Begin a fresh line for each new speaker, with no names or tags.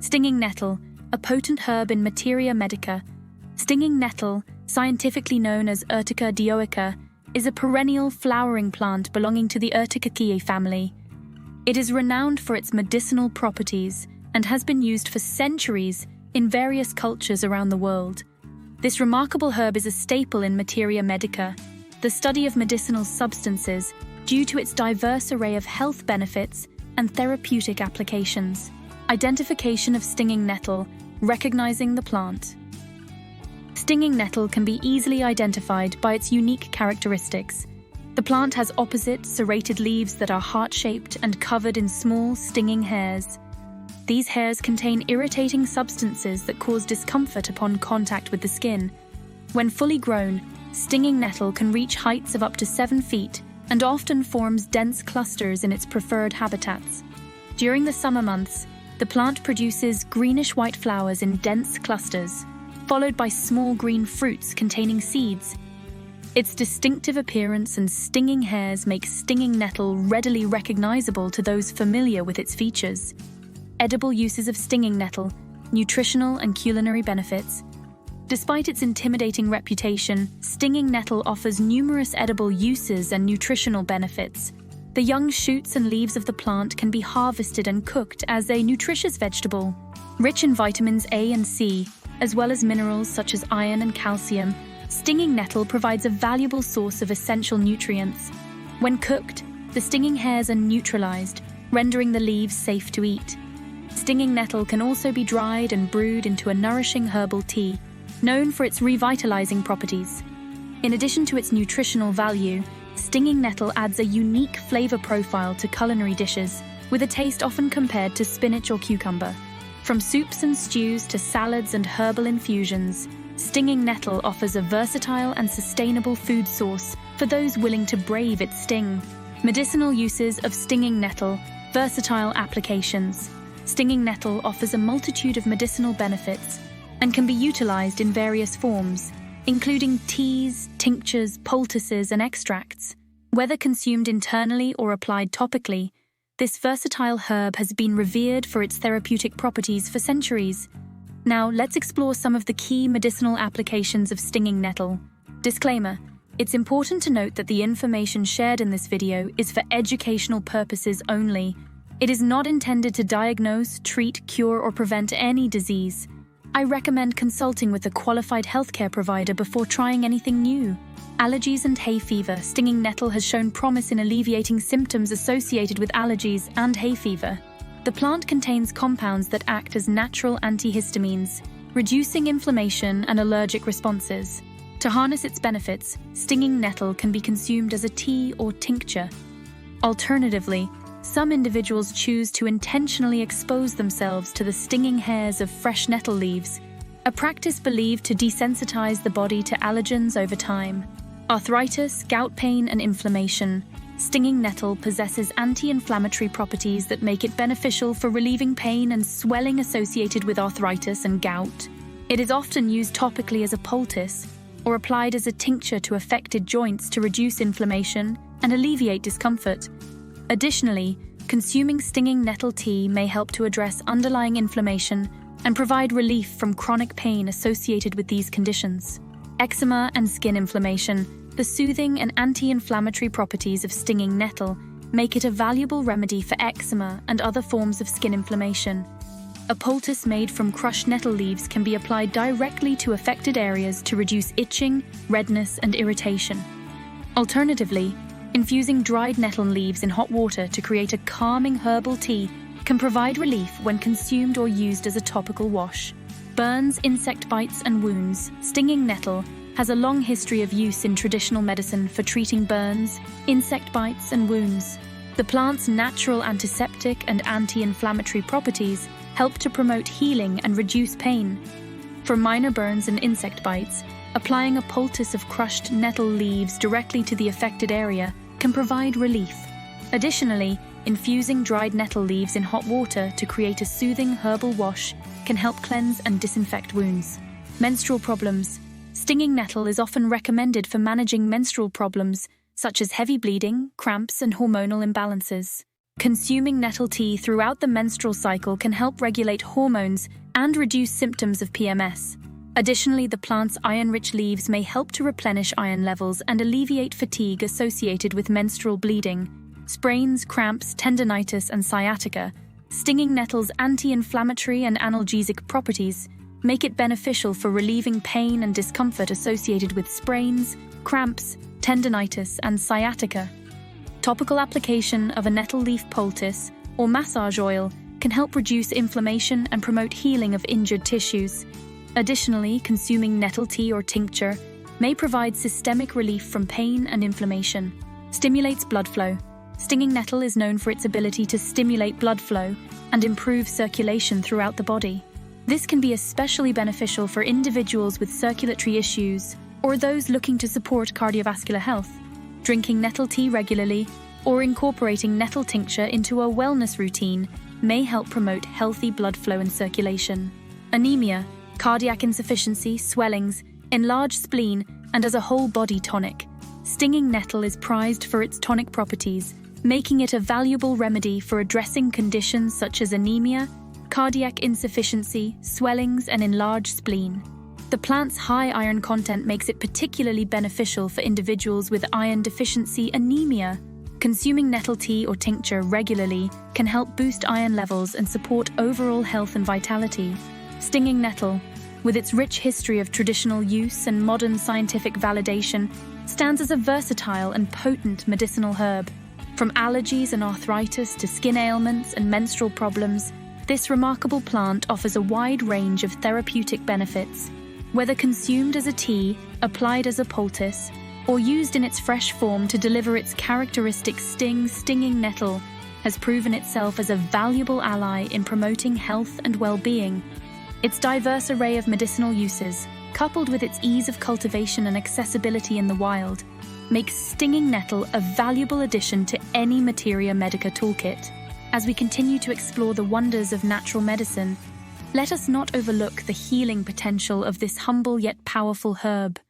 Stinging nettle, a potent herb in Materia Medica. Stinging nettle, scientifically known as Urtica dioica, is a perennial flowering plant belonging to the Urticaceae family. It is renowned for its medicinal properties and has been used for centuries in various cultures around the world. This remarkable herb is a staple in Materia Medica, the study of medicinal substances, due to its diverse array of health benefits and therapeutic applications. Identification of stinging nettle, recognizing the plant. Stinging nettle can be easily identified by its unique characteristics. The plant has opposite, serrated leaves that are heart-shaped and covered in small, stinging hairs. These hairs contain irritating substances that cause discomfort upon contact with the skin. When fully grown, stinging nettle can reach heights of up to 7 feet and often forms dense clusters in its preferred habitats. During the summer months, the plant produces greenish-white flowers in dense clusters, followed by small green fruits containing seeds. Its distinctive appearance and stinging hairs make stinging nettle readily recognizable to those familiar with its features. Edible uses of stinging nettle, nutritional and culinary benefits. Despite its intimidating reputation, stinging nettle offers numerous edible uses and nutritional benefits. The young shoots and leaves of the plant can be harvested and cooked as a nutritious vegetable. Rich in vitamins A and C, as well as minerals such as iron and calcium, stinging nettle provides a valuable source of essential nutrients. When cooked, the stinging hairs are neutralized, rendering the leaves safe to eat. Stinging nettle can also be dried and brewed into a nourishing herbal tea, known for its revitalizing properties. In addition to its nutritional value, stinging nettle adds a unique flavor profile to culinary dishes, with a taste often compared to spinach or cucumber. From soups and stews to salads and herbal infusions, stinging nettle offers a versatile and sustainable food source for those willing to brave its sting. Medicinal uses of stinging nettle, versatile applications. Stinging nettle offers a multitude of medicinal benefits and can be utilized in various forms, including teas, tinctures, poultices, and extracts. Whether consumed internally or applied topically, this versatile herb has been revered for its therapeutic properties for centuries. Now, let's explore some of the key medicinal applications of stinging nettle. Disclaimer: it's important to note that the information shared in this video is for educational purposes only. It is not intended to diagnose, treat, cure, or prevent any disease. I recommend consulting with a qualified healthcare provider before trying anything new. Allergies and hay fever. Stinging nettle has shown promise in alleviating symptoms associated with allergies and hay fever. The plant contains compounds that act as natural antihistamines, reducing inflammation and allergic responses. To harness its benefits, stinging nettle can be consumed as a tea or tincture. Alternatively, some individuals choose to intentionally expose themselves to the stinging hairs of fresh nettle leaves, a practice believed to desensitize the body to allergens over time. Arthritis, gout pain, and inflammation. Stinging nettle possesses anti-inflammatory properties that make it beneficial for relieving pain and swelling associated with arthritis and gout. It is often used topically as a poultice or applied as a tincture to affected joints to reduce inflammation and alleviate discomfort. Additionally, consuming stinging nettle tea may help to address underlying inflammation and provide relief from chronic pain associated with these conditions. Eczema and skin inflammation. The soothing and anti-inflammatory properties of stinging nettle make it a valuable remedy for eczema and other forms of skin inflammation. A poultice made from crushed nettle leaves can be applied directly to affected areas to reduce itching, redness, and irritation. Alternatively, infusing dried nettle leaves in hot water to create a calming herbal tea can provide relief when consumed or used as a topical wash. Burns, insect bites, and wounds. Stinging nettle has a long history of use in traditional medicine for treating burns, insect bites, and wounds. The plant's natural antiseptic and anti-inflammatory properties help to promote healing and reduce pain. For minor burns and insect bites, applying a poultice of crushed nettle leaves directly to the affected area can provide relief. Additionally, infusing dried nettle leaves in hot water to create a soothing herbal wash can help cleanse and disinfect wounds. Menstrual problems. Stinging nettle is often recommended for managing menstrual problems such as heavy bleeding, cramps, and hormonal imbalances. Consuming nettle tea throughout the menstrual cycle can help regulate hormones and reduce symptoms of PMS. Additionally, the plant's iron-rich leaves may help to replenish iron levels and alleviate fatigue associated with menstrual bleeding, sprains, cramps, tendinitis, and sciatica. Stinging nettle's anti-inflammatory and analgesic properties make it beneficial for relieving pain and discomfort associated with sprains, cramps, tendinitis, and sciatica. Topical application of a nettle leaf poultice or massage oil can help reduce inflammation and promote healing of injured tissues. Additionally, consuming nettle tea or tincture may provide systemic relief from pain and inflammation. Stimulates blood flow. Stinging nettle is known for its ability to stimulate blood flow and improve circulation throughout the body. This can be especially beneficial for individuals with circulatory issues or those looking to support cardiovascular health. Drinking nettle tea regularly or incorporating nettle tincture into a wellness routine may help promote healthy blood flow and circulation. Anemia, cardiac insufficiency, swellings, enlarged spleen, and as a whole body tonic. Stinging nettle is prized for its tonic properties, making it a valuable remedy for addressing conditions such as anemia, cardiac insufficiency, swellings, and enlarged spleen. The plant's high iron content makes it particularly beneficial for individuals with iron deficiency anemia. Consuming nettle tea or tincture regularly can help boost iron levels and support overall health and vitality. Stinging nettle, with its rich history of traditional use and modern scientific validation, stands as a versatile and potent medicinal herb. From allergies and arthritis to skin ailments and menstrual problems, this remarkable plant offers a wide range of therapeutic benefits. Whether consumed as a tea, applied as a poultice, or used in its fresh form to deliver its characteristic stinging nettle has proven itself as a valuable ally in promoting health and well-being. Its diverse array of medicinal uses, coupled with its ease of cultivation and accessibility in the wild, makes stinging nettle a valuable addition to any Materia Medica toolkit. As we continue to explore the wonders of natural medicine, let us not overlook the healing potential of this humble yet powerful herb.